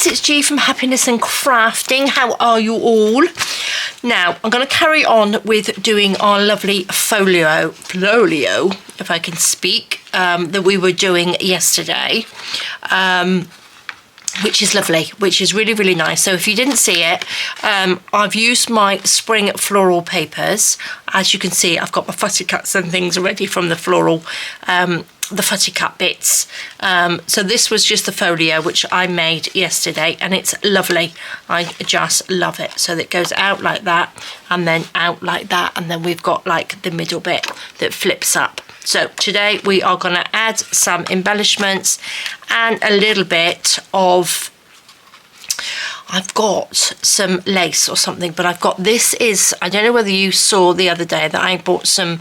Freebies, it's G from Happiness and Crafting. How are you all? Now, I'm going to carry on with doing our lovely folio, if I can speak, that we were doing yesterday, which is lovely, which is really, really nice. So if you didn't see it, I've used my spring floral papers. As you can see, I've got my fussy cuts and things ready from the floral, the fussy cut bits. So this was just the folio which I made yesterday, and it's lovely. I just love it. So it goes out like that and then out like that, and then we've got like the middle bit that flips up. So today we are going to add some embellishments and a little bit of, I've got some lace or something, but I've got, this is, I don't know whether you saw the other day that I bought some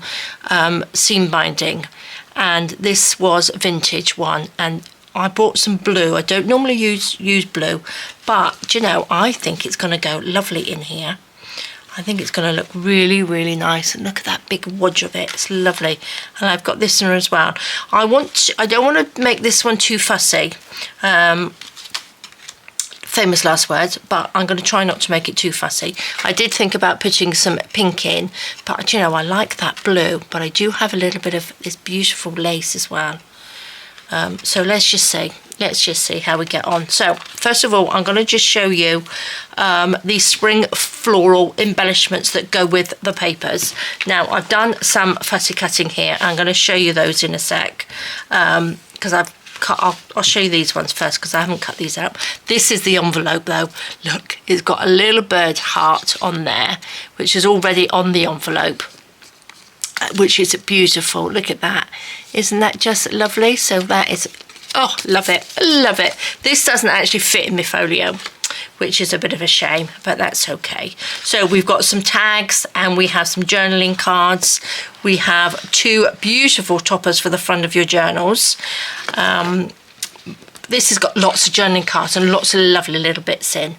seam binding, and this was a vintage one, and I bought some blue. I don't normally use blue, but you know, I think it's going to go lovely in here. I think it's going to look really, really nice. And look at that big wodge of it. It's lovely. And I've got this one as well. I don't want to make this one too fussy. Famous last words, but I'm going to try not to make it too fussy. I did think about putting some pink in, but you know, I like that blue, but I do have a little bit of this beautiful lace as well. So let's just see how we get on. So first of all, I'm going to just show you these spring floral embellishments that go with the papers. Now, I've done some fussy cutting here. I'm going to show you those in a sec, because I'll show you these ones first because I haven't cut these out. This is the envelope though. Look, it's got a little bird heart on there, which is already on the envelope, which is beautiful. Look at that. Isn't that just lovely? So that is, oh, love it, love it. This doesn't actually fit in my folio, which is a bit of a shame, but that's okay. So we've got some tags and we have some journaling cards. We have two beautiful toppers for the front of your journals. This has got lots of journaling cards and lots of lovely little bits in.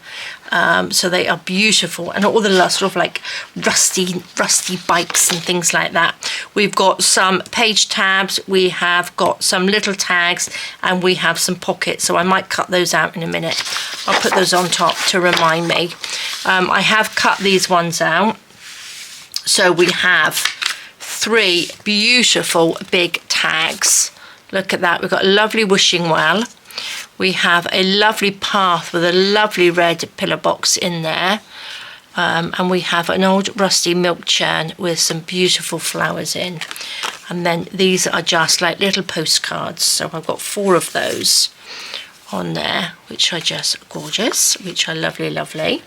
So they are beautiful, and all the sort of like rusty bikes and things like that. We've got some page tabs, we have got some little tags, and we have some pockets. So I might cut those out in a minute. I'll put those on top to remind me. I have cut these ones out. So we have three beautiful big tags. Look at that. We've got a lovely wishing well. We have a lovely path with a lovely red pillar box in there. And we have an old rusty milk churn with some beautiful flowers in. And then these are just like little postcards. So I've got 4 of those on there, which are just gorgeous, which are lovely, lovely.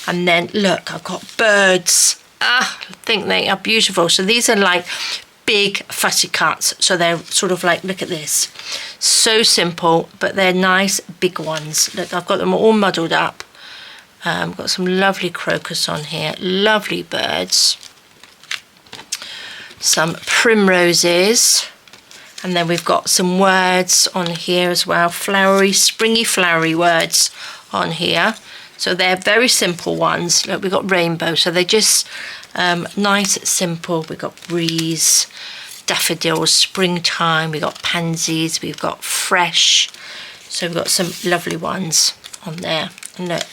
And then look, I've got birds. I think they are beautiful. So these are like big fussy cuts, so they're sort of like, look at this, so simple, but they're nice big ones. Look, I've got them all muddled up. Got some lovely crocus on here, lovely birds, some primroses, and then we've got some words on here as well, flowery, springy, flowery words on here. So they're very simple ones. Look, we've got rainbow, so they're just nice, simple. We've got breeze, daffodils, springtime, we've got pansies, we've got fresh. So we've got some lovely ones on there. And look,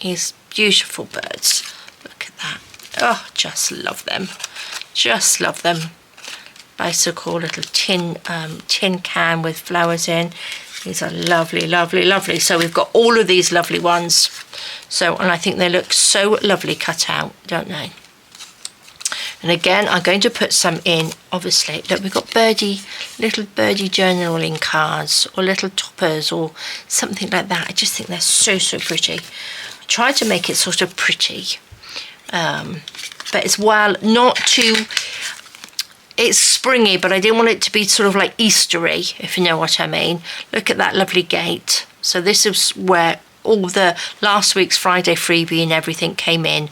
these beautiful birds. Look at that. Oh, just love them. Just love them. Bicycle, little tin can with flowers in. These are lovely, lovely, lovely. So we've got all of these lovely ones. So, and I think they look so lovely cut out, don't they? And again, I'm going to put some in, obviously. Look, we've got little birdie journaling cards or little toppers or something like that. I just think they're so, so pretty. I tried to make it sort of pretty. But it's, well, not too, it's springy, but I didn't want it to be sort of like Eastery, if you know what I mean. Look at that lovely gate. So this is where all the last week's Friday freebie and everything came in.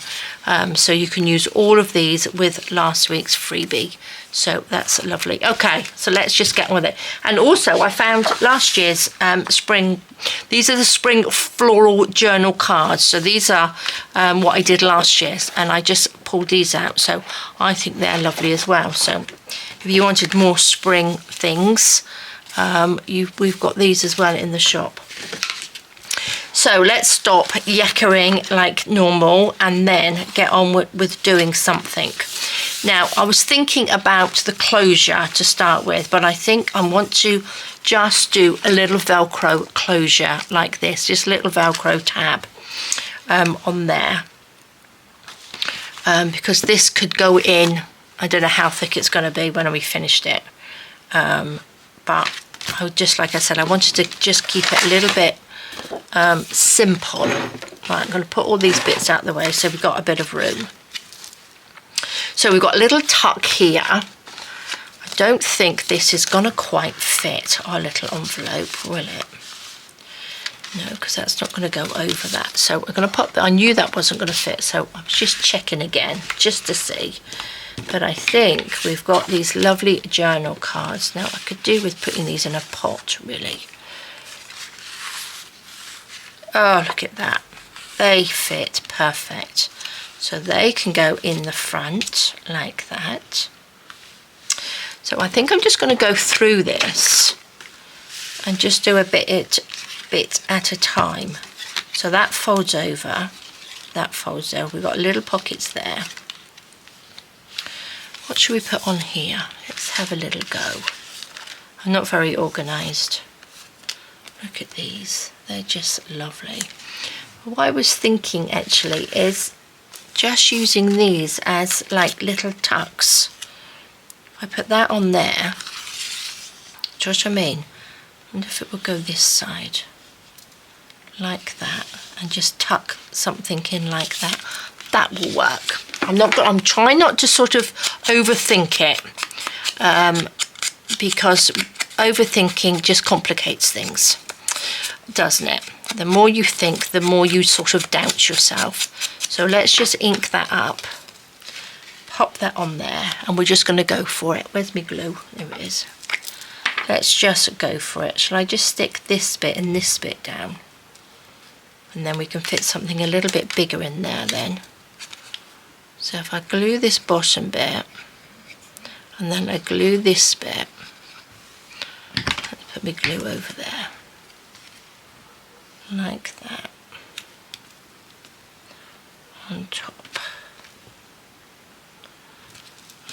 So you can use all of these with last week's freebie. So that's lovely. Okay, so let's just get on with it. And also I found last year's spring, these are the spring floral journal cards. So these are what I did last year, and I just pulled these out. So I think they're lovely as well. So if you wanted more spring things, we've got these as well in the shop. So let's stop yakkering like normal and then get on with doing something. Now, I was thinking about the closure to start with, but I think I want to just do a little Velcro closure like this, just a little Velcro tab on there. Because this could go in, I don't know how thick it's going to be when we finished it. But I would just, like I said, I wanted to just keep it a little bit simple. Right, I'm going to put all these bits out of the way so we've got a bit of room. So we've got a little tuck here. I don't think this is going to quite fit our little envelope, will it? No, because that's not going to go over that. So we're going to put, I knew that wasn't going to fit, so I was just checking again, just to see. But I think we've got these lovely journal cards. Now, I could do with putting these in a pot, really. Oh, look at that. They fit perfect. So they can go in the front like that. So I think I'm just going to go through this and just do a bit at a time. So that folds over, that folds over. We've got little pockets there. What should we put on here? Let's have a little go. I'm not very organised. Look at these, they're just lovely. What I was thinking actually is just using these as like little tucks. I put that on there. Do you know what I mean? I wonder if it will go this side. Like that. And just tuck something in like that. That will work. I'm trying not to sort of overthink it. Because overthinking just complicates things, doesn't it? The more you think, the more you sort of doubt yourself. So let's just ink that up, pop that on there, and we're just going to go for it. Where's my glue? There it is. Let's just go for it. Shall I just stick this bit and this bit down? And then we can fit something a little bit bigger in there then. So if I glue this bottom bit, and then I glue this bit, let's put my glue over there, like that, on top,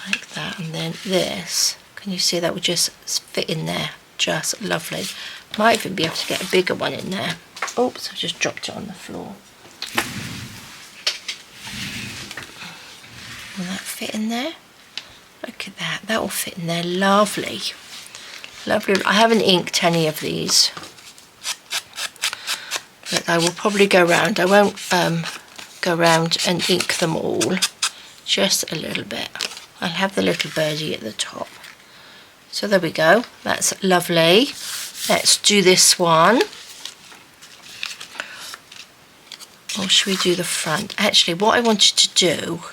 like that, and then this, can you see that would just fit in there, just lovely. Might even be able to get a bigger one in there. Oops, I just dropped it on the floor. Will that fit in there? Look at that, that will fit in there, lovely. Lovely. I haven't inked any of these, but I will probably go round. I won't go round and ink them all, just a little bit. I'll have the little birdie at the top. So there we go, that's lovely. Let's do this one. Or should we do the front? Actually, what I wanted to do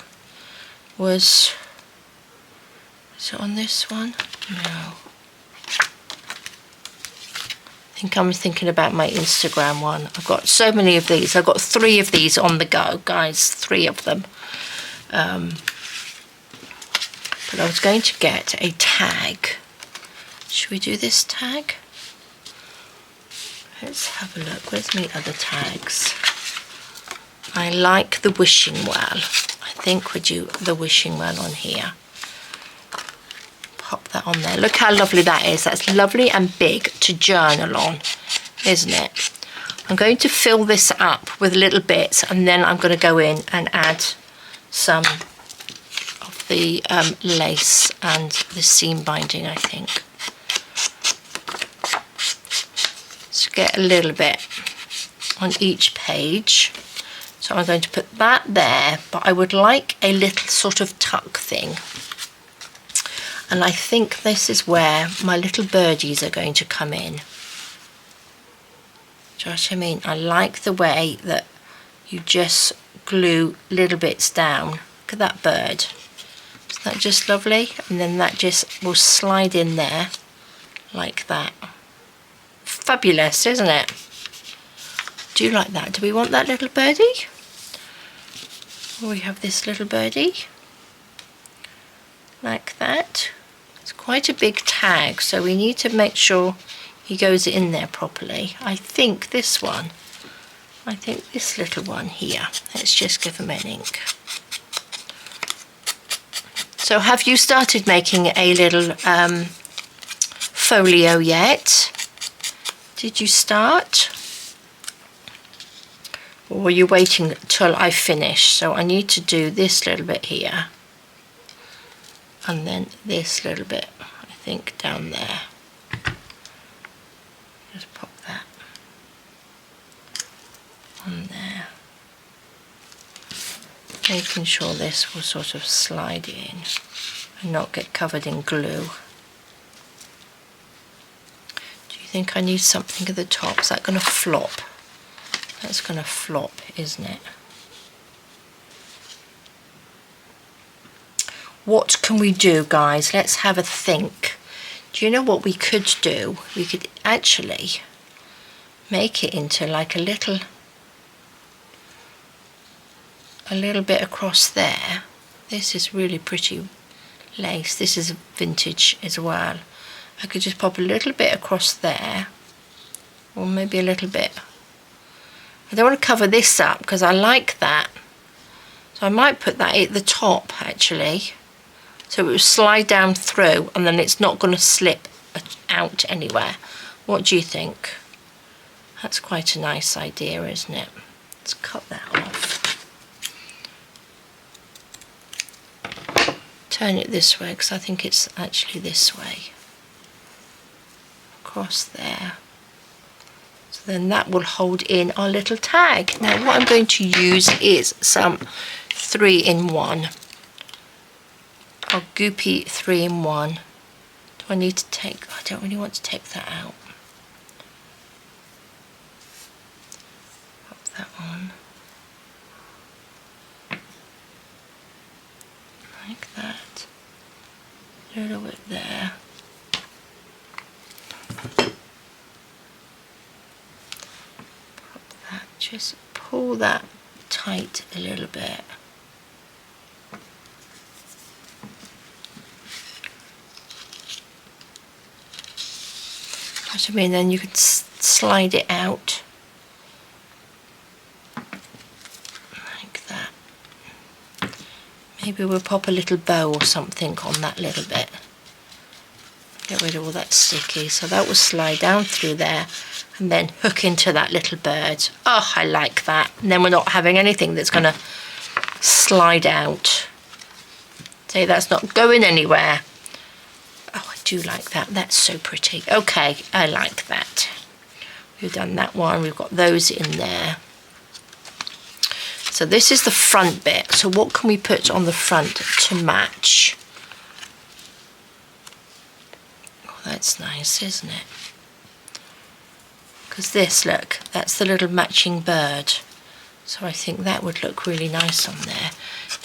was, is it on this one? No. I think I'm thinking about my Instagram one. I've got so many of these. I've got 3 of these on the go, guys, 3 of them. But I was going to get a tag. Should we do this tag? Let's have a look. Where's my other tags? I like the wishing well. I think we'll do the wishing well on here. Pop that on there. Look how lovely that is. That's lovely and big to journal on, isn't it? I'm going to fill this up with little bits, and then I'm going to go in and add some of the lace and the seam binding, I think. So get a little bit on each page. So I'm going to put that there, but I would like a little sort of tuck thing. And I think this is where my little birdies are going to come in. Do you know what I mean? I like the way that you just glue little bits down. Look at that bird. Isn't that just lovely? And then that just will slide in there like that. Fabulous, isn't it? Do you like that? Do we want that little birdie? We have this little birdie like that. It's quite a big tag, so we need to make sure he goes in there properly. I think this one I think this little one here, let's just give them an ink. So have you started making a little folio yet? Did you start? Or were you waiting till I finish? So I need to do this little bit here. And then this little bit, I think, down there. Just pop that on there. Making sure this will sort of slide in and not get covered in glue. Do you think I need something at the top? Is that going to flop? That's going to flop, isn't it? What can we do, guys? Let's have a think. Do you know what we could do? We could actually make it into like a little bit across there. This is really pretty lace. This is vintage as well. I could just pop a little bit across there, or maybe a little bit. I don't want to cover this up because I like that. So I might put that at the top actually. So it will slide down through and then it's not going to slip out anywhere. What do you think? That's quite a nice idea, isn't it? Let's cut that off. Turn it this way because I think it's actually this way. Across there. So then that will hold in our little tag. Now what I'm going to use is some 3-in-1. Our goopy 3-in-1. Do I need to take, I don't really want to take that out. Pop that on. Like that. A little bit there. Pop that, just pull that tight a little bit. What I mean, then you could slide it out like that. Maybe we'll pop a little bow or something on that little bit. Get rid of all that sticky. So that will slide down through there and then hook into that little bird. Oh, I like that. And then we're not having anything that's going to slide out. See, that's not going anywhere. Oh, I do like that. That's so pretty. Okay, I like that. We've done that one. We've got those in there. So this is the front bit. So what can we put on the front to match? Oh, that's nice, isn't it? Because this, look, that's the little matching bird. So I think that would look really nice on there.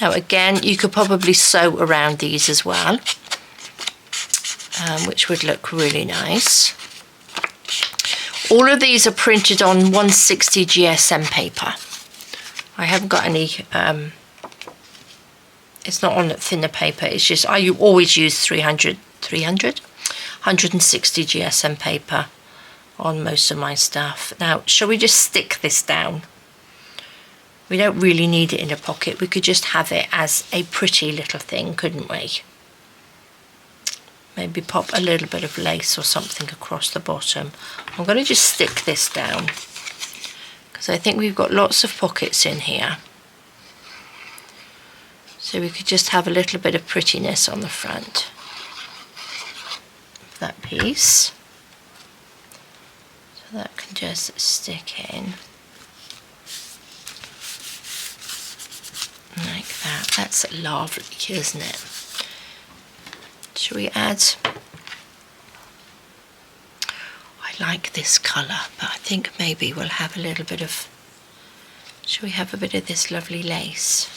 Now again, you could probably sew around these as well. Which would look really nice. All of these are printed on 160 GSM paper. I haven't got any, it's not on thinner paper, it's just, I always use 160 GSM paper on most of my stuff. Now, shall we just stick this down? We don't really need it in a pocket, we could just have it as a pretty little thing, couldn't we? Maybe pop a little bit of lace or something across the bottom. I'm going to just stick this down because I think we've got lots of pockets in here. So we could just have a little bit of prettiness on the front of that piece. So that can just stick in. Like that. That's lovely, isn't it? Shall we add? I like this colour, but I think maybe we'll have a little bit of, shall we have a bit of this lovely lace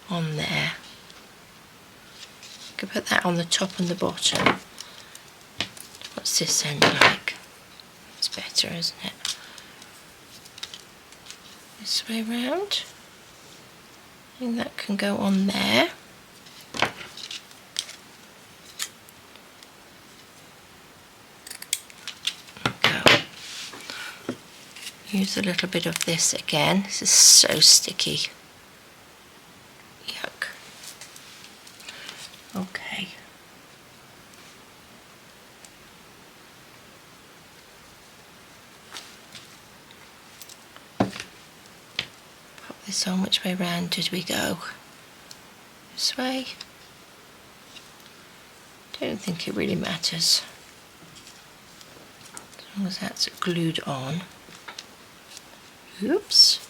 on there? I could put that on the top and the bottom. What's this end like? It's better, isn't it? This way round. I think that can go on there. use a little bit of this again. This is so sticky. Yuck. Okay. Pop this on. Which way round did we go? This way? Don't think it really matters. As long as that's glued on. Oops.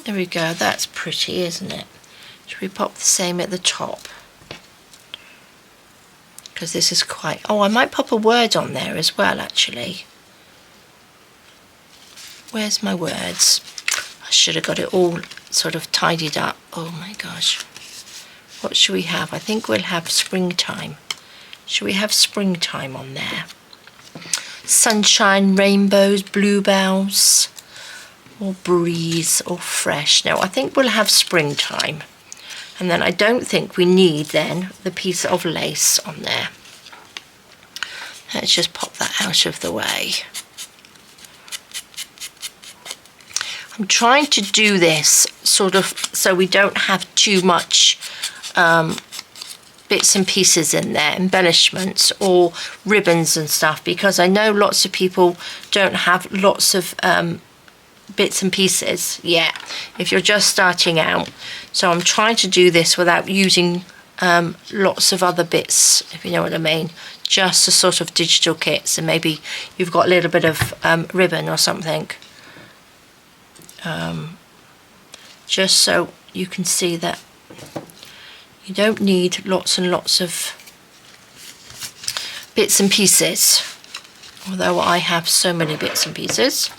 There we go, that's pretty, isn't it? Should we pop the same at the top? Because this is quite... Oh, I might pop a word on there as well, actually. Where's my words? I should have got it all sort of tidied up. Oh my gosh. What should we have? I think we'll have springtime. Should we have springtime on there? Sunshine, rainbows, bluebells, or breeze, or fresh. No, I think we'll have springtime. And then I don't think we need then the piece of lace on there. Let's just pop that out of the way. I'm trying to do this sort of so we don't have too much bits and pieces in there, embellishments or ribbons and stuff, because I know lots of people don't have lots of bits and pieces yet if you're just starting out. So I'm trying to do this without using lots of other bits, if you know what I mean, just a sort of digital kits, and maybe you've got a little bit of ribbon or something, just so you can see that you don't need lots and lots of bits and pieces, although I have so many bits and pieces.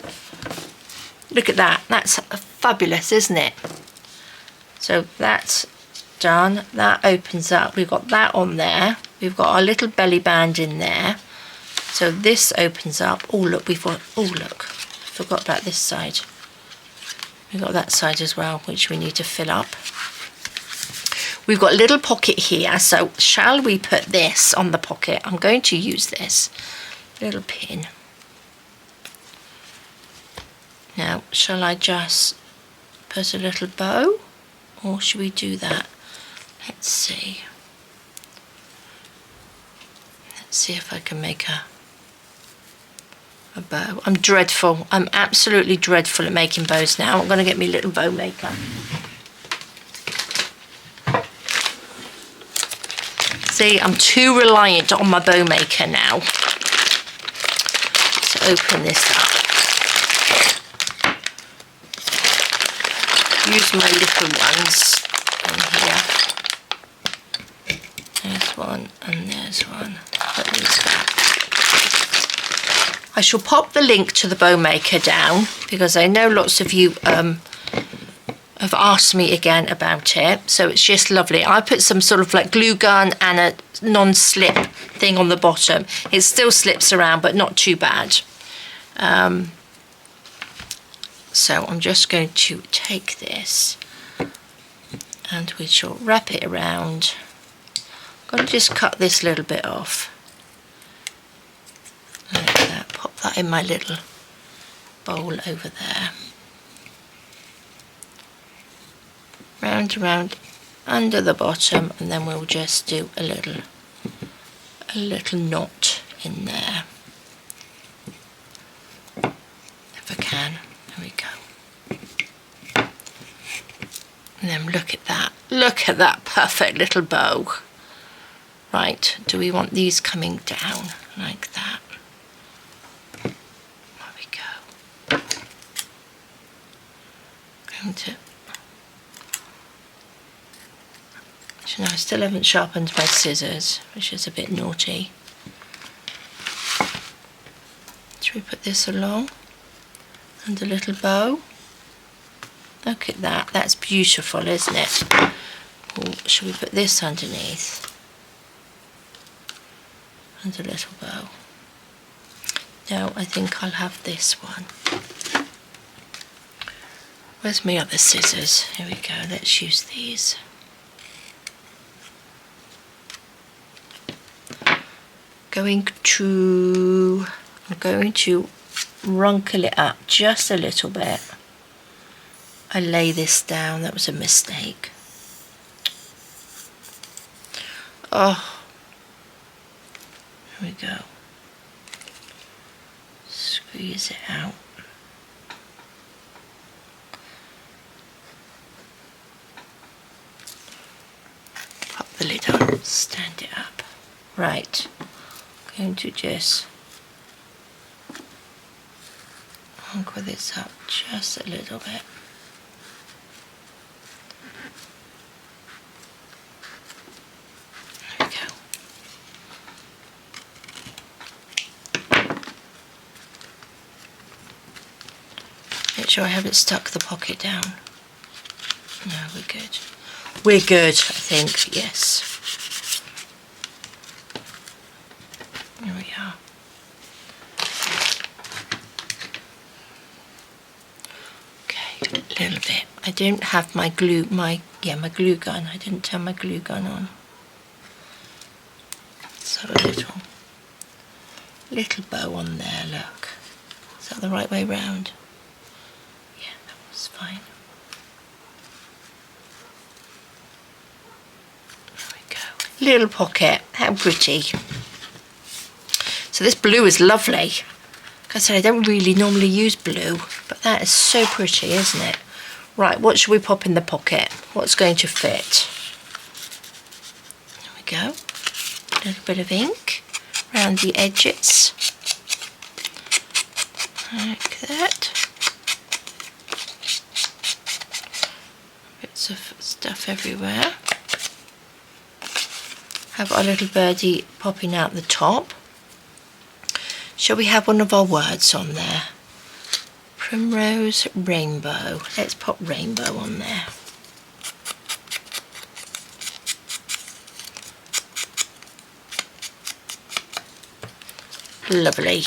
Look at that, that's fabulous, isn't it? So that's done, that opens up, we've got that on there, we've got our little belly band in there, so this opens up. Oh look, we've got, oh look, I forgot about this side. We've got that side as well, which we need to fill up. We've got a little pocket here, so shall we put this on the pocket? I'm going to use this little pin. Now, shall I just put a little bow, or should we do that? Let's see. Let's see if I can make a bow. I'm dreadful. I'm absolutely dreadful at making bows now. I'm going to get me a little bow maker. See, I'm too reliant on my bow maker now. Let's open this up. Use my little ones on here. There's one and there's one. Put these back. I shall pop the link to the bow maker down, because I know lots of you have asked me again about it, so it's just lovely. I put some sort of like glue gun and a non-slip thing on the bottom. It still slips around, but not too bad. So I'm just going to take this and we shall wrap it around. I'm going to just cut this little bit off. Like that. Pop that in my little bowl over there. Round around under the bottom, and then we'll just do a little knot in there. If I can. There we go. And then look at that. Look at that perfect little bow. Right, do we want these coming down like that? There we go. Going to... Actually, no, I still haven't sharpened my scissors, which is a bit naughty. Should we put this along? And a little bow. Look at that, that's beautiful, isn't it? Or should we put this underneath? And a little bow. No, I think I'll have this one. Where's my other scissors? Here we go, let's use these. I'm going to wrinkle it up just a little bit. I lay this down, that was a mistake. Oh, there we go. Squeeze it out. Pop the lid on, stand it up. Right, I'm going to just wrinkle this up just a little bit. There we go. Make sure I haven't stuck the pocket down. No, we're good. We're good, I think, yes. There we are. Okay, a little bit. I don't have my glue, my glue gun. I didn't turn my glue gun on. So a little bow on there, look. Is that the right way round? Yeah, that was fine. There we go. Little pocket, how pretty. So this blue is lovely. Like I said, I don't really normally use blue, but that is so pretty, isn't it? Right, what should we pop in the pocket? What's going to fit? There we go. A little bit of ink around the edges. Like that. Bits of stuff everywhere. Have our little birdie popping out the top. Shall we have one of our words on there? Primrose rainbow. Let's pop rainbow on there. Lovely.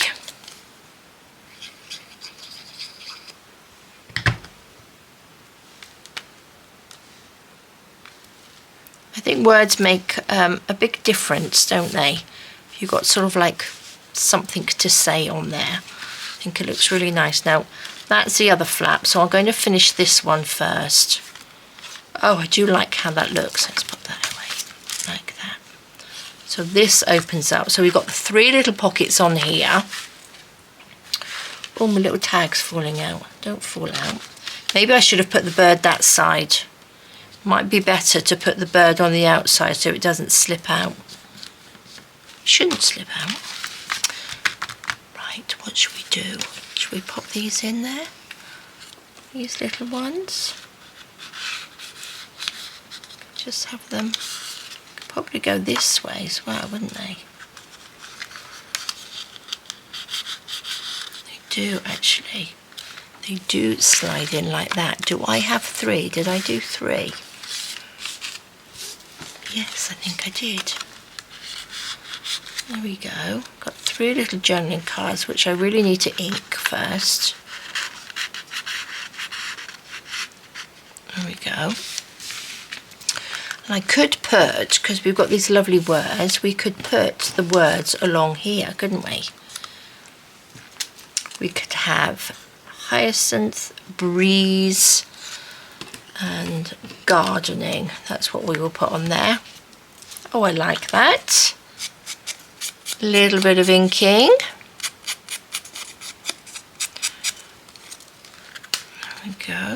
I think words make a big difference, don't they? If you've got sort of like something to say on there. I think it looks really nice. Now that's the other flap, so I'm going to finish this one first. Oh, I do like how that looks. Let's put that away like that. So this opens up. So we've got the 3 little pockets on here. Oh, my little tag's falling out. Don't fall out. Maybe I should have put the bird that side. Might be better to put the bird on the outside so it doesn't slip out. Shouldn't slip out. Right, what should we do? Should we pop these in there? These little ones. Just have them. Could probably go this way as well, wouldn't they? They do actually. They do slide in like that. Do I have 3? Did I do 3? Yes, I think I did. There we go. Got 3 little journaling cards, which I really need to ink first. There we go. And I could put, because we've got these lovely words, we could put the words along here, couldn't we? We could have hyacinth, breeze, and gardening. That's what we will put on there. Oh, I like that. A little bit of inking. There we go.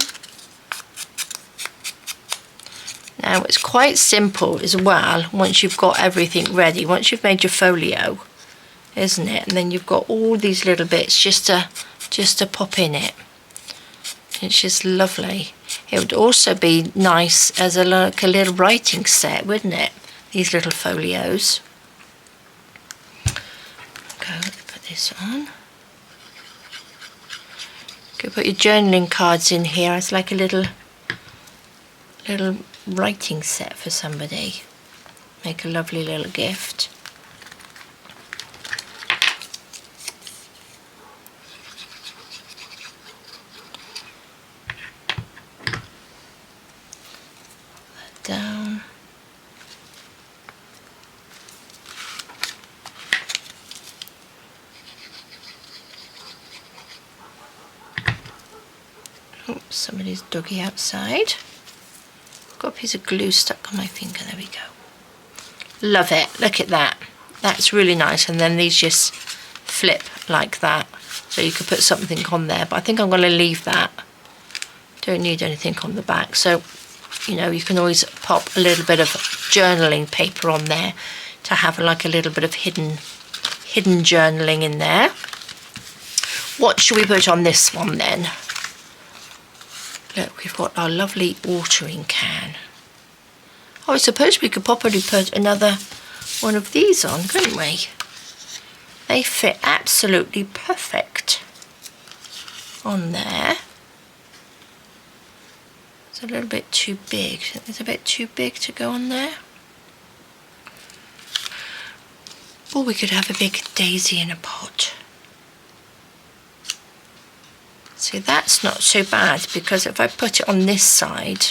Now it's quite simple as well once you've got everything ready. Once you've made your folio, isn't it? And then you've got all these little bits just to pop in it. It's just lovely. It would also be nice as like a little writing set, wouldn't it? These little folios. Go, put this on. Go put your journaling cards in here. It's like a little writing set for somebody. Make a lovely little gift. Down. somebody's doggy outside. I've got a piece of glue stuck on my finger. There we go. Love it. Look at that. That's really nice. And then these just flip like that. So you could put something on there. But I think I'm going to leave that. Don't need anything on the back. So, you know, you can always pop a little bit of journaling paper on there to have like a little bit of hidden journaling in there. What should we put on this one then? Look, we've got our lovely watering can. Oh, I suppose we could probably put another one of these on, couldn't we? They fit absolutely perfect on there. It's a little bit too big. It's a bit too big to go on there. Or we could have a big daisy in a pot. See, that's not so bad, because if I put it on this side,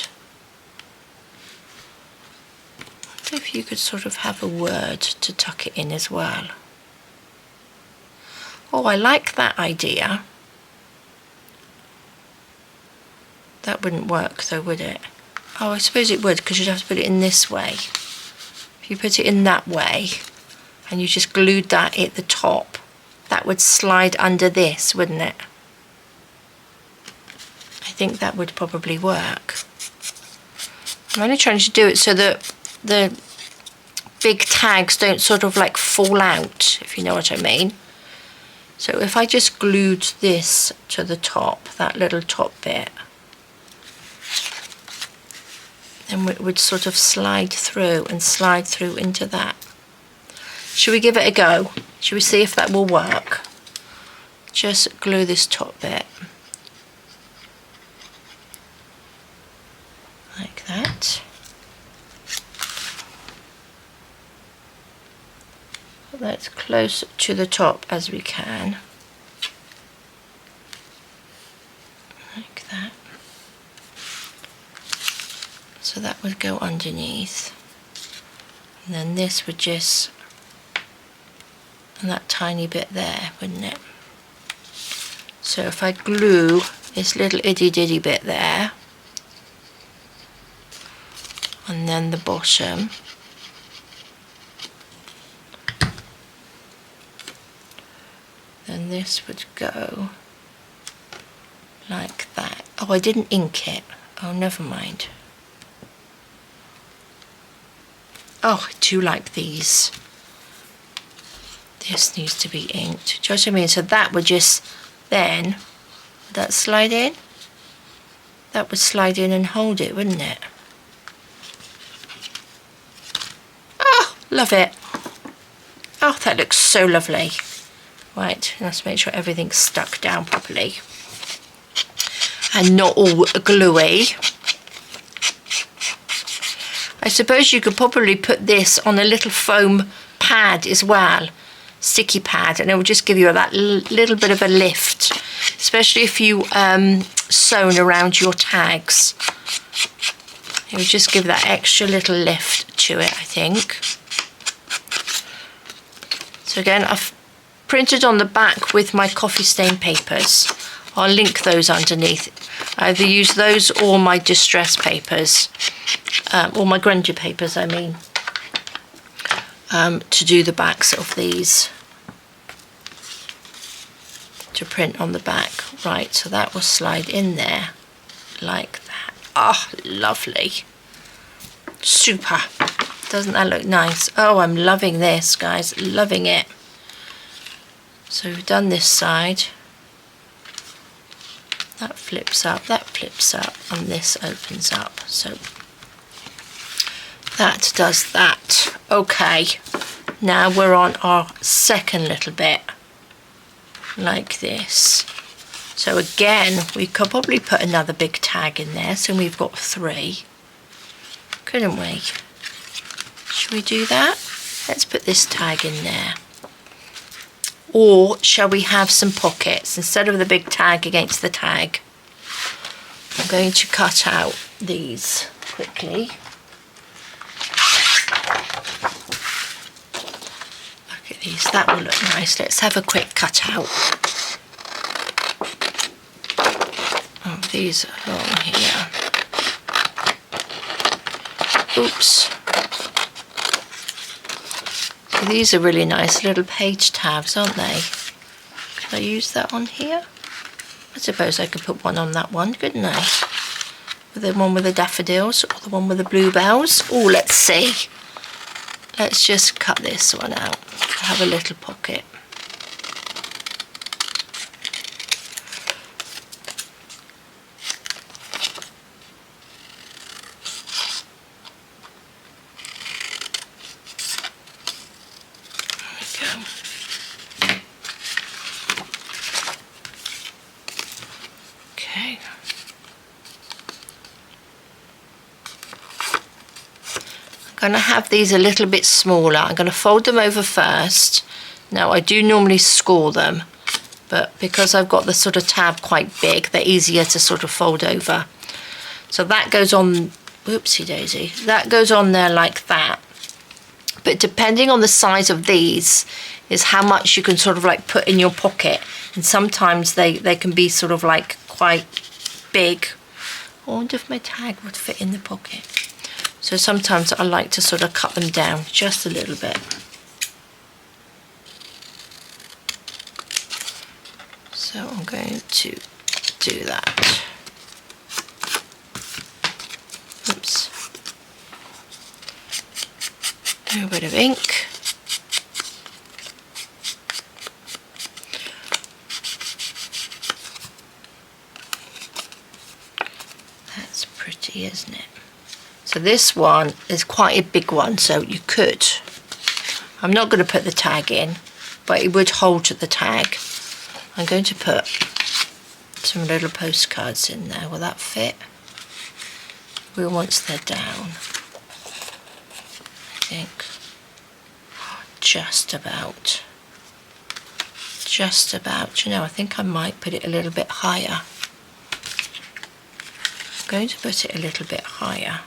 I wonder if you could sort of have a word to tuck it in as well. Oh, I like that idea. That wouldn't work though, would it? Oh, I suppose it would, because you'd have to put it in this way. If you put it in that way, and you just glued that at the top, that would slide under this, wouldn't it? I think that would probably work. I'm only trying to do it so that the big tags don't sort of like fall out, if you know what I mean. So if I just glued this to the top, that little top bit, then it would sort of slide through and slide through into that. Should we give it a go? Should we see if that will work? Just glue this top bit. Like that. Put that as close to the top as we can. Like that. So that would go underneath. And then this would just, and that tiny bit there, wouldn't it? So if I glue this little itty ditty bit there, and then the bottom, then this would go like that. Oh, I didn't ink it. Oh, never mind. Oh, I do like these. This needs to be inked. Do you know what I mean? So that would just then, would that slide in? That would slide in and hold it, wouldn't it? Oh, love it. Oh, that looks so lovely. Right, let's make sure everything's stuck down properly and not all gluey. I suppose you could probably put this on a little foam pad as well, sticky pad, and it will just give you that little bit of a lift, especially if you sewn around your tags. It will just give that extra little lift to it, I think. So again, I've printed on the back with my coffee stain papers. I'll link those underneath. I either use those or my distress papers, or my grungy papers, I mean, to do the backs of these, to print on the back. Right, so that will slide in there like that. Oh, lovely. Super. Doesn't that look nice? Oh, I'm loving this, guys, loving it. So we've done this side. That flips up, and this opens up. So that does that. Okay, now we're on our second little bit, like this. So again, we could probably put another big tag in there, so we've got 3, couldn't we? Should we do that? Let's put this tag in there. Or shall we have some pockets instead of the big tag against the tag? I'm going to cut out these quickly. Look at these, that will look nice. Let's have a quick cut out. Oh, these along here. Oops. So these are really nice little page tabs, aren't they? Could I use that on here? I suppose I could put one on that one, couldn't I? With the one with the daffodils or the one with the bluebells. Oh, let's see. Let's just cut this one out. Have a little pocket. I'm going to have these a little bit smaller. I'm going to fold them over first. Now I do normally score them, but because I've got the sort of tab quite big, they're easier to sort of fold over. So that goes on, whoopsie daisy, that goes on there like that. But depending on the size of these is how much you can sort of like put in your pocket. And sometimes they can be sort of like quite big. I wonder if my tag would fit in the pocket. So sometimes I like to sort of cut them down just a little bit. So I'm going to do that. Oops. A little bit of ink. That's pretty, isn't it? So this one is quite a big one, so you could. I'm not going to put the tag in, but it would hold to the tag. I'm going to put some little postcards in there. Will that fit? Well, once they're down, I think. Just about. Just about. You know, I think I might put it a little bit higher. I'm going to put it a little bit higher.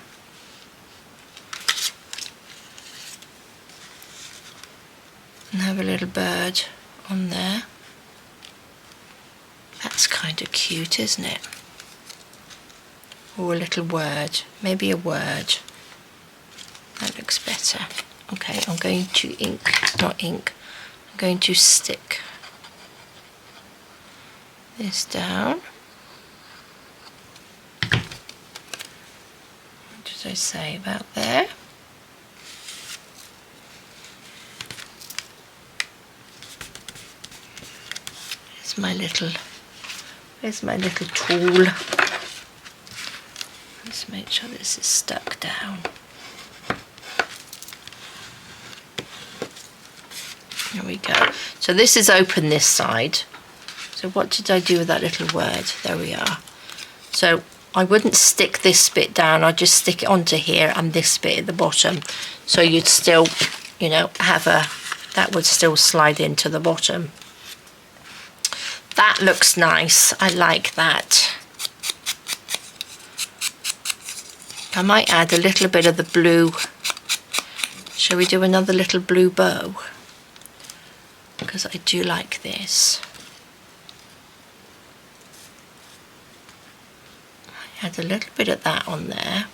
And have a little bird on there. That's kind of cute, isn't it? Or a little word, maybe a word. That looks better. Okay, I'm going to not ink, I'm going to stick this down. What did I say about there? Where's my little tool? Let's make sure this is stuck down. There we go. So this is open this side. So what did I do with that little word? There we are. So I wouldn't stick this bit down, I'd just stick it onto here and this bit at the bottom. So you'd still, you know, that would still slide into the bottom. That looks nice. I like that. I might add a little bit of the blue. Shall we do another little blue bow? Because I do like this. I add a little bit of that on there.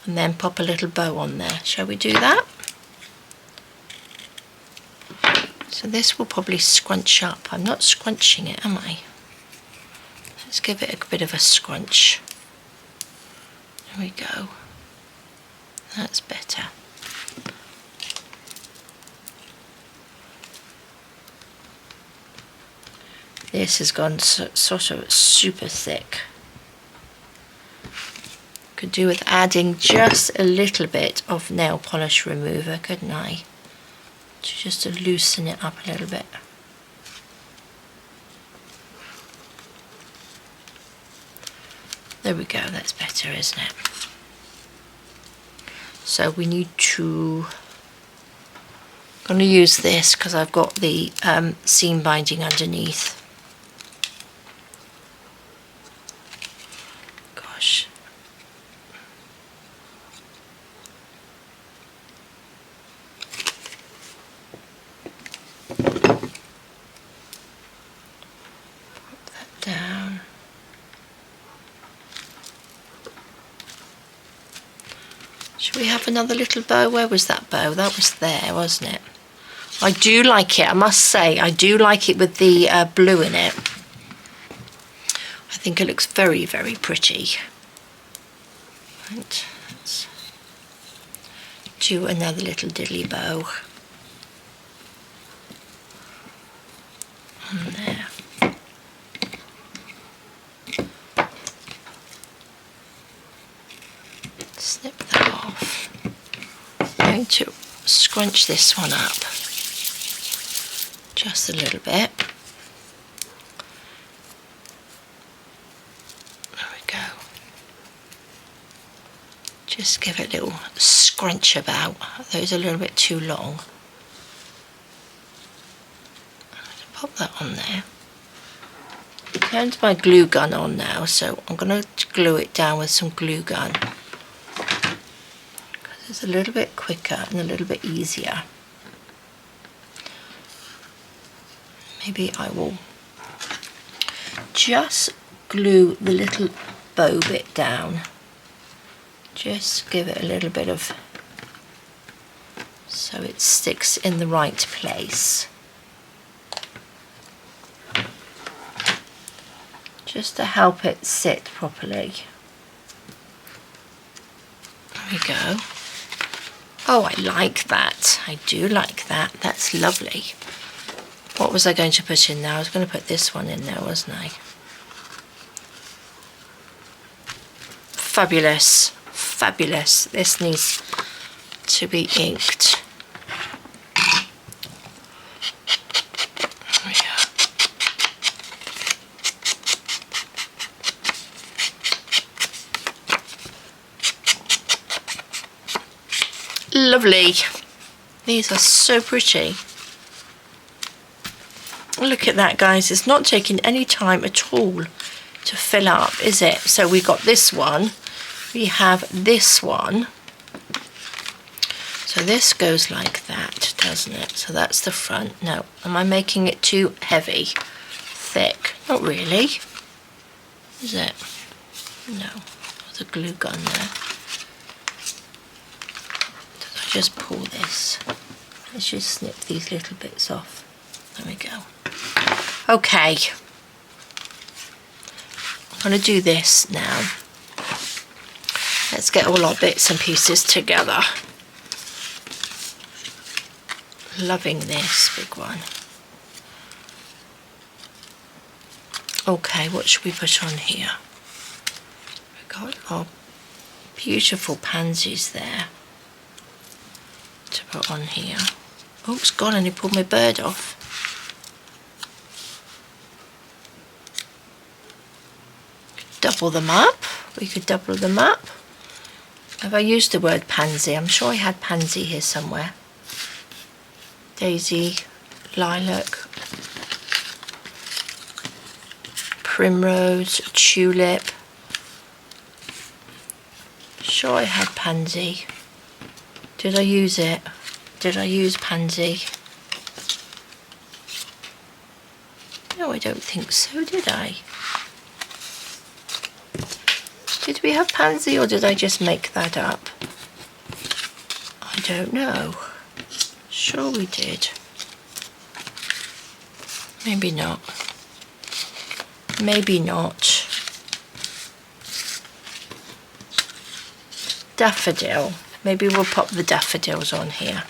And then pop a little bow on there. Shall we do that? So this will probably scrunch up. I'm not scrunching it, am I? Let's give it a bit of a scrunch. There we go. That's better. This has gone sort of super thick. Could do with adding just a little bit of nail polish remover, couldn't I? Just to loosen it up a little bit. There we go, that's better, isn't it? So we need to, I'm going to use this because I've got the seam binding underneath. Gosh. Down. Should we have another little bow? Where was that bow? That was there, wasn't it? I do like it, I must say, I do like it with the blue in it. I think it looks very, very pretty. Right, let's do another little diddly bow on there. Snip that off. I'm going to scrunch this one up just a little bit. There we go. Just give it a little scrunch about. Those are a little bit too long. Pop that on there. Turned my glue gun on now, so I'm going to glue it down with some glue gun. Because it's a little bit quicker and a little bit easier. Maybe I will just glue the little bow bit down. Just give it a little bit of, so it sticks in the right place. Just to help it sit properly. There we go. Oh, I like that. I do like that. That's lovely. What was I going to put in there? I was going to put this one in there, wasn't I? Fabulous. Fabulous. This needs to be inked. There we go. Lovely. These are so pretty. Look at that, guys. It's not taking any time at all to fill up, is it? So we got this one. We have this one. So this goes like that, doesn't it? So that's the front. No, am I making it too heavy? Thick? Not really. Is it? No. There's a glue gun there. Just pull this. Let's just snip these little bits off. There we go. Okay. I'm going to do this now. Let's get all our bits and pieces together. Loving this big one. Okay, what should we put on here? We've got our beautiful pansies there to put on here. Oh, it's gone and he pulled my bird off. Double them up. We could double them up. Have I used the word pansy? I'm sure I had pansy here somewhere. Daisy, lilac, primrose, tulip. Sure I had pansy. Did I use it? Did I use pansy? No, I don't think so, did I? Did we have pansy or did I just make that up? I don't know. Sure we did. Maybe not. Maybe not. Daffodil. Maybe we'll pop the daffodils on here.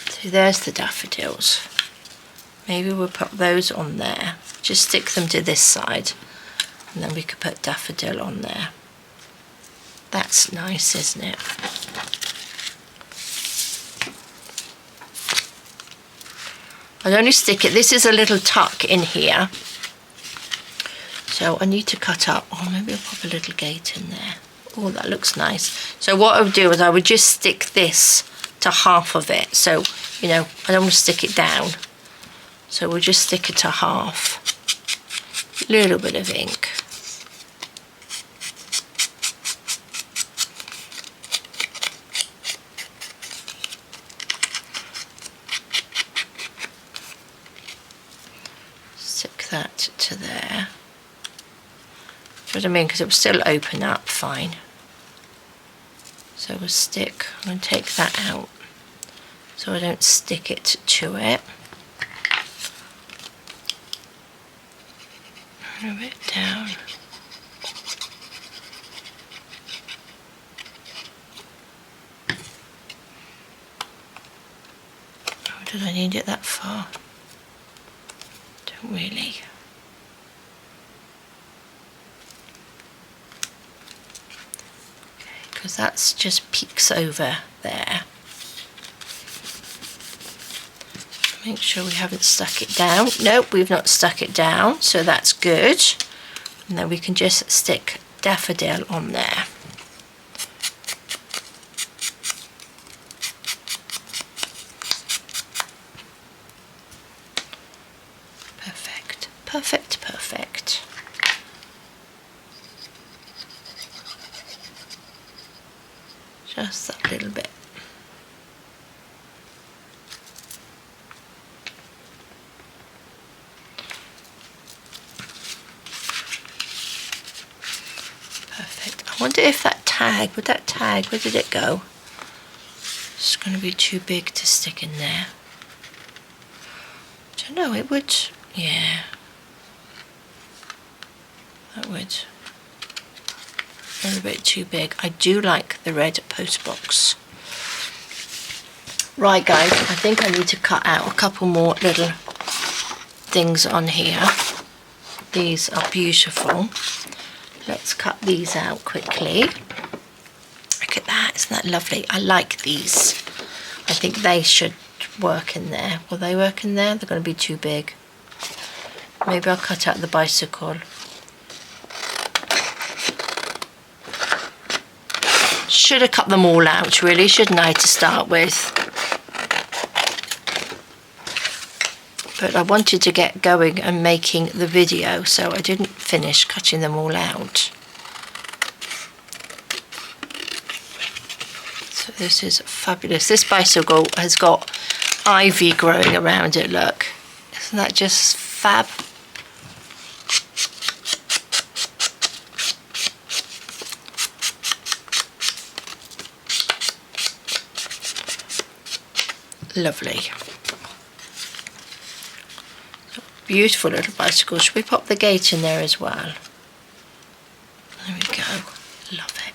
So there's the daffodils. Maybe we'll put those on there. Just stick them to this side. And then we could put daffodil on there. That's nice, isn't it? I'll only stick it. This is a little tuck in here. So I need to cut up. Oh, maybe I'll pop a little gate in there. Oh, that looks nice. So what I would do is I would just stick this to half of it. So, you know, I don't want to stick it down. So we'll just stick it to half. Little bit of ink. Stick that to there. Do you know what I mean? Because it will still open up fine. So we'll stick, I'm going to take that out so I don't stick it to it. Move it down. Oh, did I need it that far? Don't really. Because that's just peeks over there. Make sure we haven't stuck it down. Nope, we've not stuck it down, so that's good. And then we can just stick daffodil on there. Perfect, perfect, perfect. Just that little bit. Perfect. I wonder if that tag, where did it go? It's going to be too big to stick in there. I don't know, it would, yeah. That would. A little bit too big. I do like the red postbox. Right guys, I think I need to cut out a couple more little things on here. These are beautiful. Let's cut these out quickly. Look at that, isn't that lovely? I like these. I think they should work in there. Will they work in there? They're going to be too big. Maybe I'll cut out the bicycle. Should have cut them all out really, shouldn't I, to start with? But I wanted to get going and making the video, so I didn't finish cutting them all out. So this is fabulous. This bicycle has got ivy growing around it, look. Isn't that just fab? Lovely. Beautiful little bicycle. Should we pop the gate in there as well? There we go. Love it.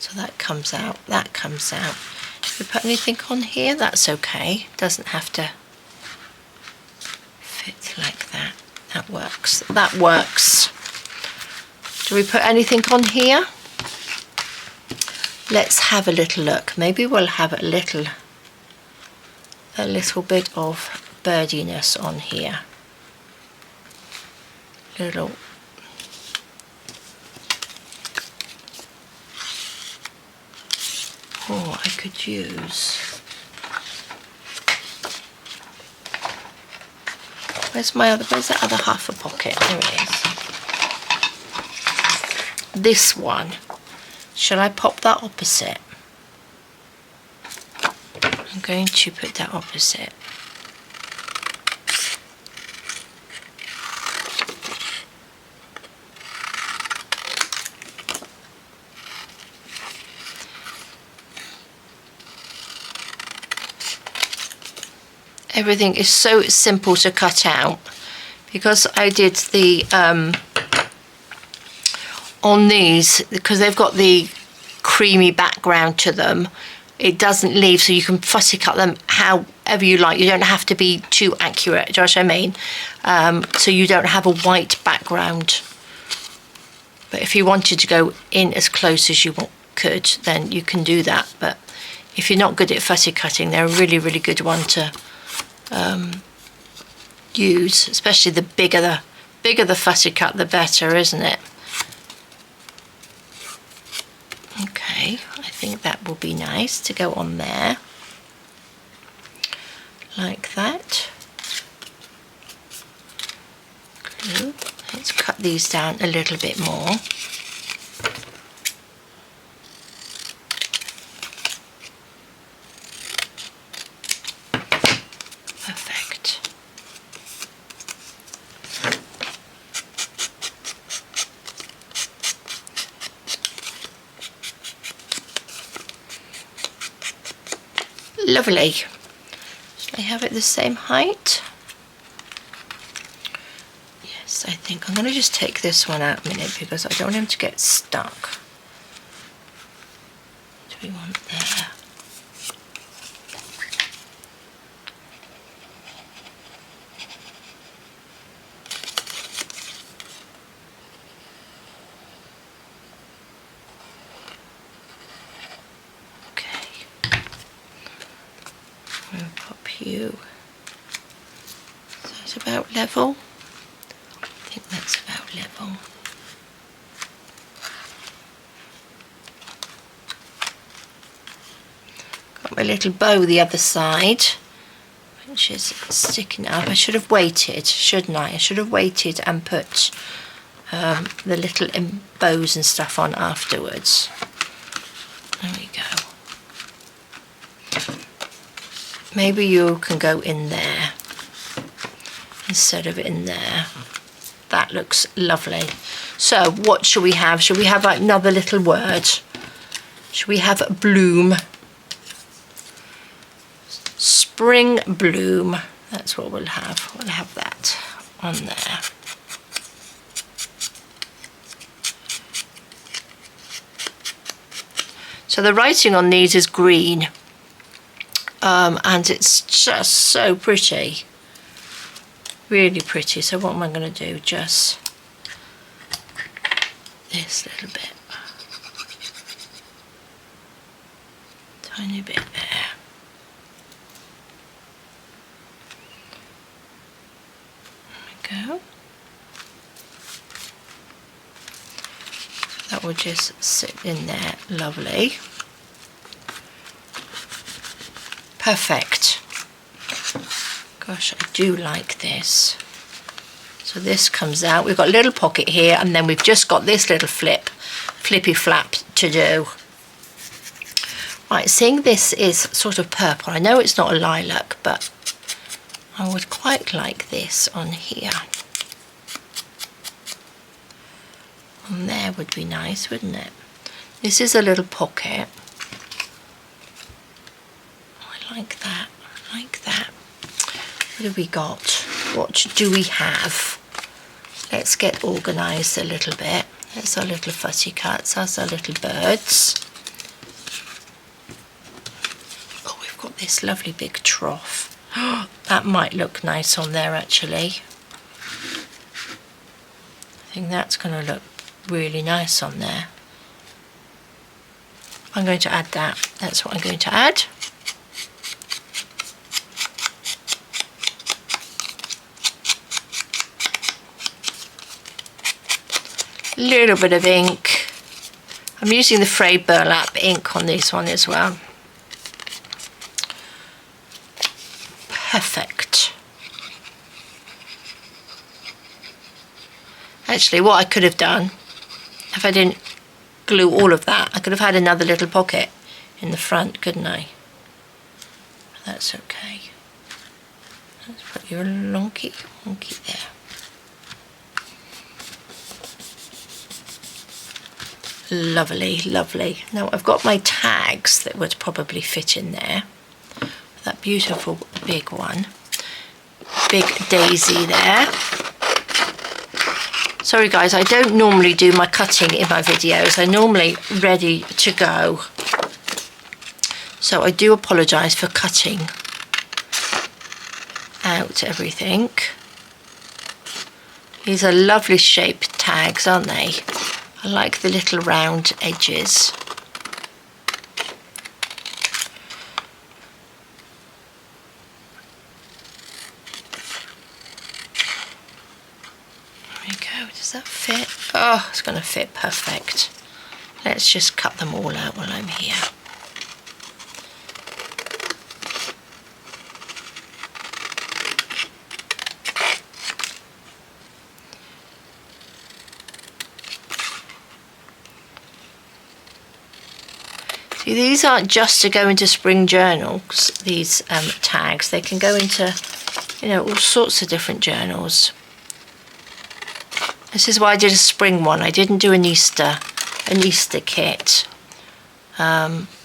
So that comes out. That comes out. If we put anything on here, that's okay. Doesn't have to fit like that. That works. That works. Do we put anything on here? Let's have a little look. Maybe we'll have a little bit of birdiness on here. Little oh, I could use, where's that other half a pocket? There it is. This one, shall I pop that opposite? I'm going to put that opposite. Everything is so simple to cut out because I did the on these, because they've got the creamy background to them. It doesn't leave, so you can fussy cut them however you like. You don't have to be too accurate, do you know what I mean? So you don't have a white background. But if you wanted to go in as close as you could, then you can do that. But if you're not good at fussy cutting, they're a really, really good one to use. Especially the bigger the fussy cut, the better, isn't it? Okay, I think that will be nice to go on there, like that. Good. Let's cut these down a little bit more. Perfect. Lovely. Shall I have it the same height? Yes, I think I'm going to just take this one out a minute because I don't want him to get stuck. What do we want there? You. So it's about level. I think that's about level. Got my little bow the other side, which is sticking up. I should have waited, shouldn't I? I should have waited and put the little bows and stuff on afterwards. There we go. Maybe you can go in there instead of in there. That looks lovely. So what should we have? Should we have like another little word? Should we have bloom? Spring bloom. That's what we'll have. We'll have that on there. So the writing on these is green. And it's just so pretty, really pretty. So what am I going to do? Just this little bit, tiny bit there. There we go. That will just sit in there, lovely. Perfect. Gosh, I do like this. So this comes out. We've got a little pocket here, and then we've just got this little flippy flap to do. Right, seeing this is sort of purple. I know it's not a lilac, but I would quite like this on here. On there would be nice, wouldn't it? This is a little pocket. Like that, like that. What have we got? What do we have? Let's get organised a little bit. There's our little fussy cuts, that's our little birds. Oh, we've got this lovely big trough. That might look nice on there actually. I think that's going to look really nice on there. I'm going to add that. That's what I'm going to add. Little bit of ink. I'm using the frayed burlap ink on this one as well. Perfect. Actually, what I could have done, if I didn't glue all of that, I could have had another little pocket in the front, couldn't I? That's okay. Let's put your lonky there. Lovely, lovely. Now I've got my tags that would probably fit in there. That beautiful big one. Big daisy there. Sorry guys, I don't normally do my cutting in my videos. I'm normally ready to go. So I do apologise for cutting out everything. These are lovely shaped tags, aren't they? I like the little round edges. There we go. Does that fit? Oh, it's going to fit perfect. Let's just cut them all out while I'm here. See, these aren't just to go into spring journals, these tags. They can go into, you know, all sorts of different journals. This is why I did a spring one. I didn't do an Easter kit,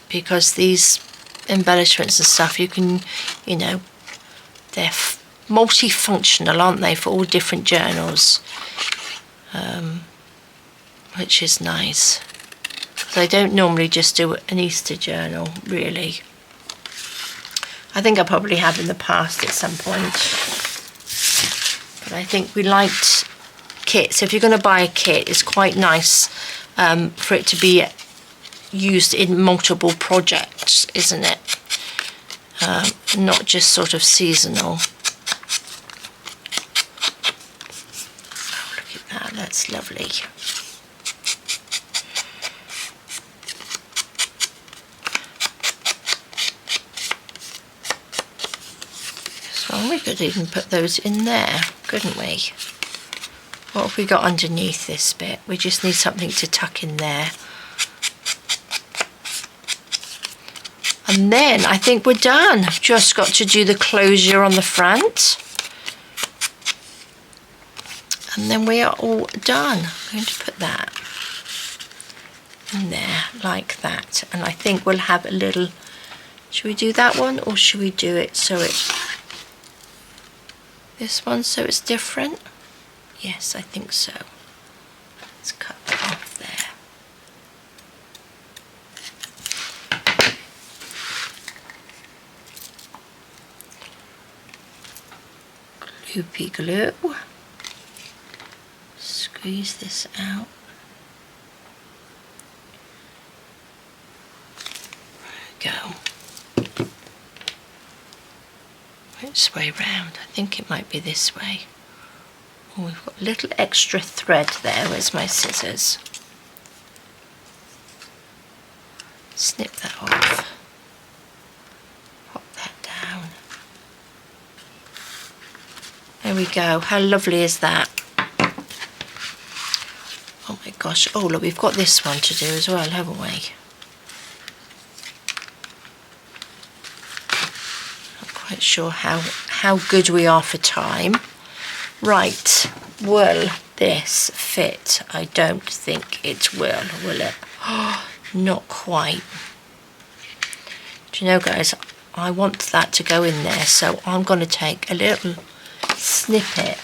because these embellishments and stuff, you can, you know, they're multifunctional, aren't they, for all different journals, which is nice. So I don't normally just do an Easter journal, really. I think I probably have in the past at some point. But I think we liked kits. If you're going to buy a kit, it's quite nice for it to be used in multiple projects, isn't it? Not just sort of seasonal. Oh, look at that, that's lovely. So we could even put those in there, couldn't we? What have we got underneath this bit? We just need something to tuck in there. And then I think we're done. Just got to do the closure on the front. And then we are all done. I'm going to put that in there like that. And I think we'll have a little, should we do that one or should we do it so it's, this one so it's different? Yes, I think so. Let's cut that off there. Gloopy glue. Squeeze this out. There we go. Which way round? I think it might be this way. Oh, we've got a little extra thread there. Where's my scissors? Snip that off. Pop that down. There we go. How lovely is that? Oh my gosh. Oh look, we've got this one to do as well, haven't we? Not quite sure how good we are for time. Right, will this fit? I don't think it will it? Oh, not quite. Do you know, guys, I want that to go in there, so I'm going to take a little snippet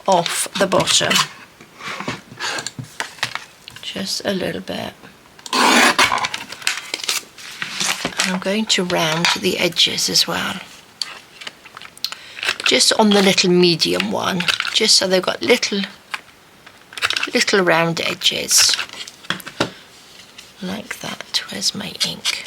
off the bottom. Just a little bit. And I'm going to round the edges as well. Just on the little medium one, just so they've got little round edges. Like that. Where's my ink?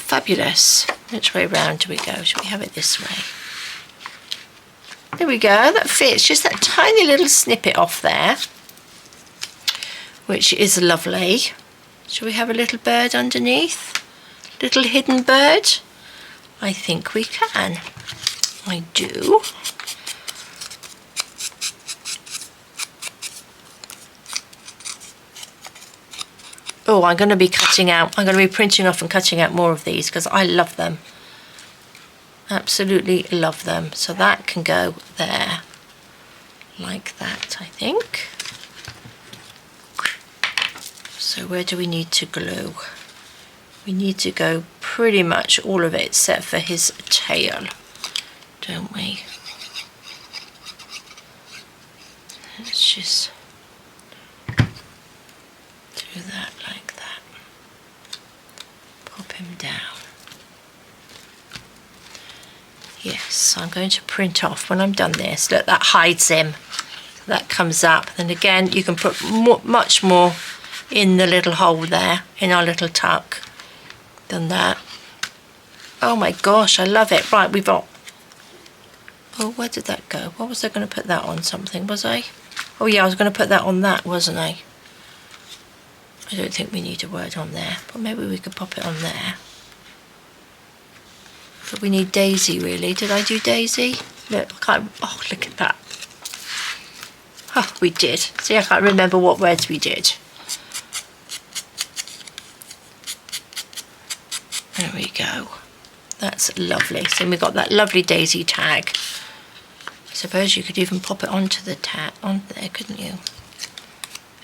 Fabulous. Which way round do we go? Should we have it this way? There we go, that fits, just that tiny little snippet off there, which is lovely. Shall we have a little bird underneath? Little hidden bird? I think we can. I do. Oh, I'm going to be printing off and cutting out more of these because I love them. Absolutely love them. So that can go there like that, I think. So where do we need to glue? We need to go pretty much all of it except for his tail, don't we? Let's just do that like that. Pop him down. Yes, I'm going to print off when I'm done this. Look, that hides him. That comes up. Then again, you can put much more in the little hole there, in our little tuck, than that. Oh my gosh, I love it. Right, we've got... Oh, where did that go? What was I going to put that on something, was I? Oh yeah, I was going to put that on that, wasn't I? I don't think we need a word on there, but maybe we could pop it on there. But we need Daisy, really. Did I do Daisy? Look, I can't... Oh, look at that. Oh, we did. See, I can't remember what words we did. There we go. That's lovely. So we've got that lovely daisy tag. I suppose you could even pop it onto the tag on there, couldn't you?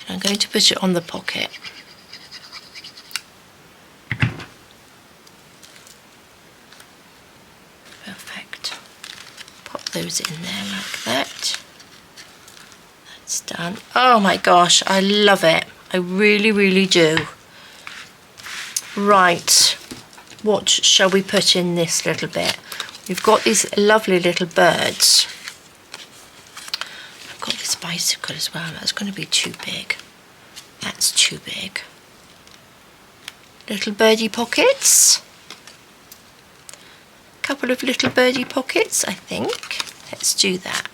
And I'm going to put it on the pocket. Perfect. Pop those in there like that. That's done. Oh my gosh, I love it. I really, really do. Right, what shall we put in this little bit? We've got these lovely little birds. I've got this bicycle as well. That's going to be too big. That's too big. Little birdie pockets. Couple of little birdie pockets, I think. Let's do that.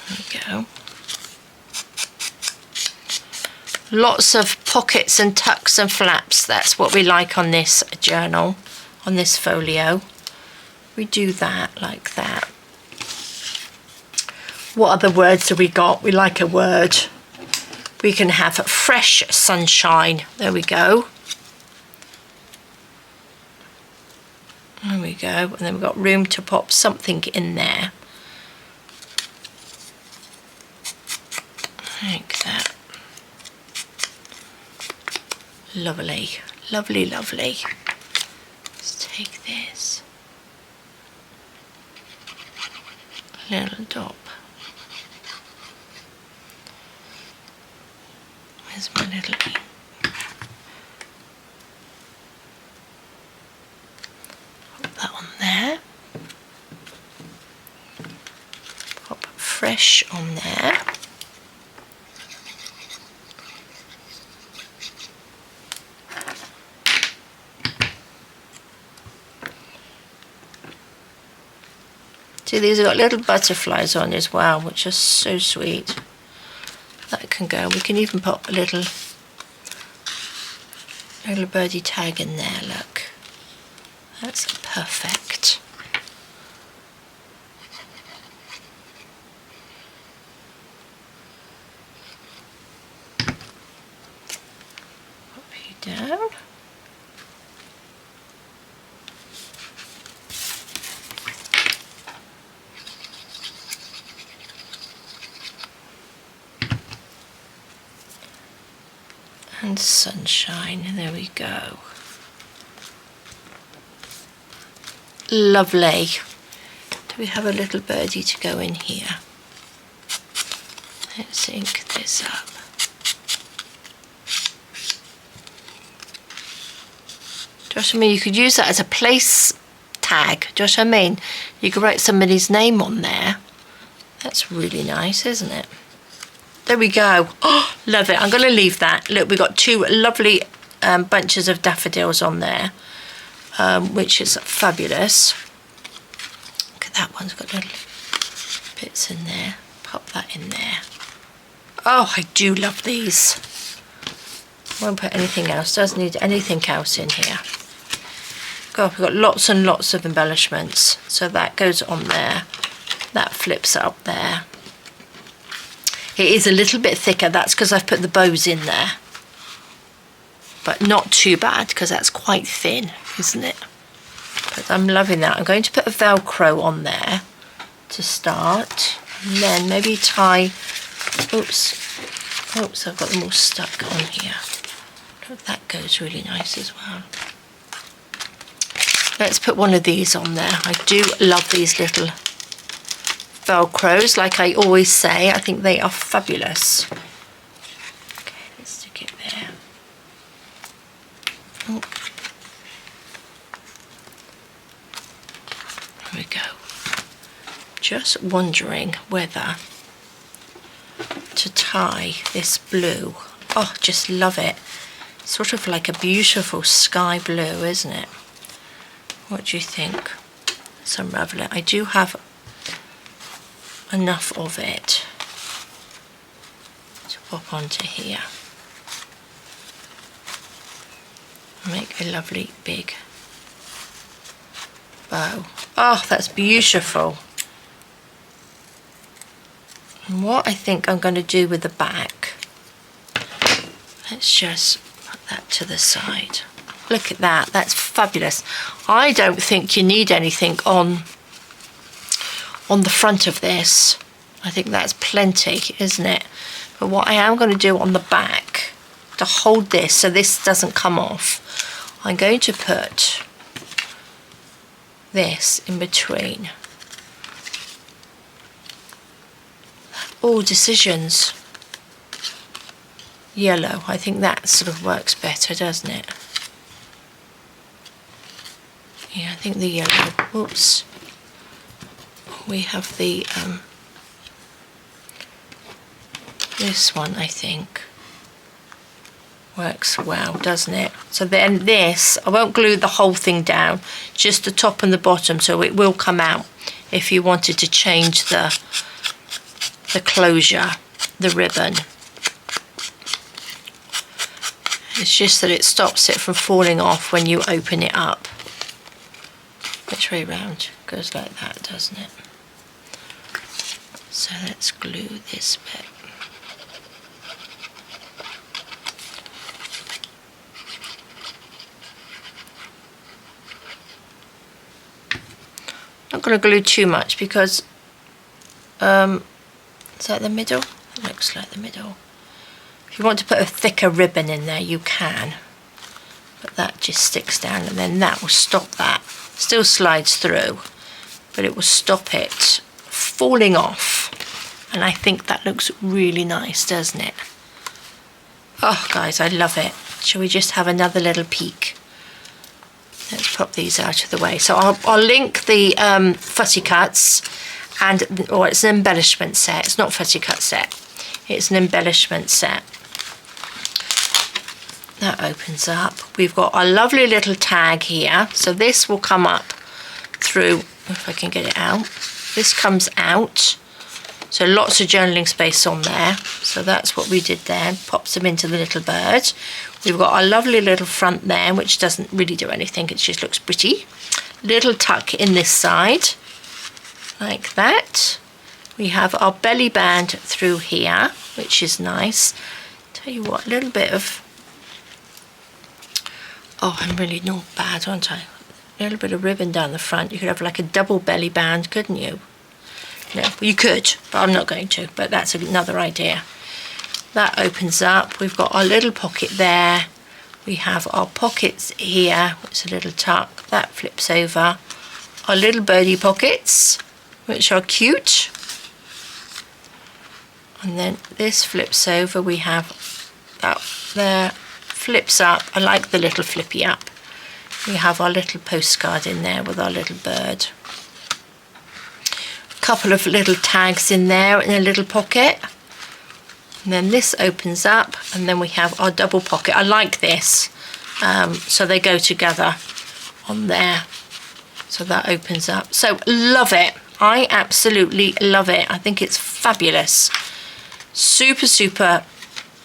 There we go. Lots of pockets and tucks and flaps. That's what we like on this journal, on this folio. We do that like that. What other words have we got? We like a word. We can have fresh sunshine. There we go. There we go. And then we've got room to pop something in there. Like that. Lovely, lovely, lovely. Let's take this. Little dot. Where's my little ink? Pop that on there. Pop fresh on there. See, these have got little butterflies on as well, which are so sweet. That can go. We can even pop a little birdie tag in there, look. That's perfect. Pop you down. And sunshine, there we go. Lovely. Do we have a little birdie to go in here? Let's ink this up. Do you know what I mean? You could use that as a place tag. Do you know what I mean? You could write somebody's name on there. That's really nice, isn't it? There we go. Oh, love it. I'm going to leave that. Look, we've got two lovely bunches of daffodils on there, which is fabulous. Look at that one's got little bits in there. Pop that in there. Oh, I do love these. Won't put anything else. Doesn't need anything else in here. God, we've got lots and lots of embellishments. So that goes on there. That flips up there. It is a little bit thicker. That's because I've put the bows in there. But not too bad, because that's quite thin, isn't it? But I'm loving that. I'm going to put a Velcro on there to start. And then maybe tie... Oops, I've got them all stuck on here. Look, that goes really nice as well. Let's put one of these on there. I do love these little Velcros, like I always say. I think they are fabulous. Okay, let's stick it there. Oh. There we go. Just wondering whether to tie this blue. Oh, just love it. Sort of like a beautiful sky blue, isn't it? What do you think? Let's unravel it. I do have enough of it to pop onto here. Make a lovely big bow. Oh, that's beautiful. And what I think I'm going to do with the back Let's just put that to the side. Look at that, that's fabulous. I don't think you need anything on the front of this. I think that's plenty, isn't it? But what I am going to do on the back to hold this so this doesn't come off, I'm going to put this in between. Oh, Decisions. Yellow. I think that sort of works better, doesn't it? Yeah, I think the yellow. Oops. We have the this one, I think, works well, doesn't it? So then this, I won't glue the whole thing down, just the top and the bottom, so it will come out if you wanted to change the closure, the ribbon. It's just that it stops it from falling off when you open it up. Which way round? Goes like that, doesn't it? So let's glue this bit. Not going to glue too much because is that the middle? It looks like the middle. If you want to put a thicker ribbon in there, you can, but that just sticks down, and then that will stop that. Still slides through, but it will stop it falling off, and I think that looks really nice, doesn't it? Oh guys, I love it. Shall we just have another little peek? Let's pop these out of the way. So I'll link the fussy cuts, or it's an embellishment set. It's not fussy cut set. It's an embellishment set. That opens up. We've got a lovely little tag here. So this will come up through, if I can get it out. This comes out. So lots of journaling space on there. So that's what we did there. Pops them into the little bird. We've got a lovely little front there, which doesn't really do anything. It just looks pretty. Little tuck in this side, like that. We have our belly band through here, which is nice. Tell you what, a little bit of, oh, I'm really not bad, aren't I? A little bit of ribbon down the front. You could have like a double belly band, couldn't you? No, you could, but I'm not going to, but that's another idea. That opens up. We've got our little pocket there. We have our pockets here, it's a little tuck. That flips over. Our little birdie pockets, which are cute. And then this flips over. We have that there, flips up. I like the little flippy up. We have our little postcard in there with our little bird. A couple of little tags in there in a little pocket. And then this opens up, and then we have our double pocket. I like this, so they go together on there. So that opens up. So love it. I absolutely love it. I think it's fabulous. Super, super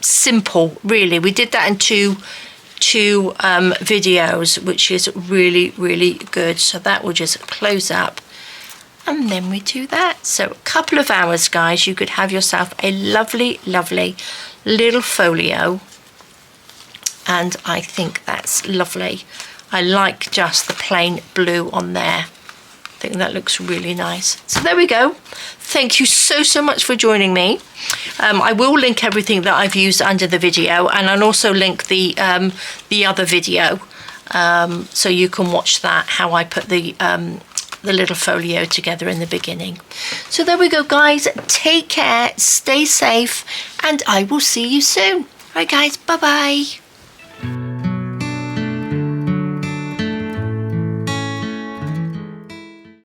simple, really. We did that in two videos, which is really, really good. So that will just close up. And then we do that. So a couple of hours, guys, you could have yourself a lovely, lovely little folio. And I think that's lovely. I like just the plain blue on there. I think that looks really nice. So there we go. Thank you so, so much for joining me. I will link everything that I've used under the video, and I'll also link the other video, so you can watch that, how I put the little folio together in the beginning. So there we go, guys. Take care, stay safe, and I will see you soon. Right, guys, bye-bye.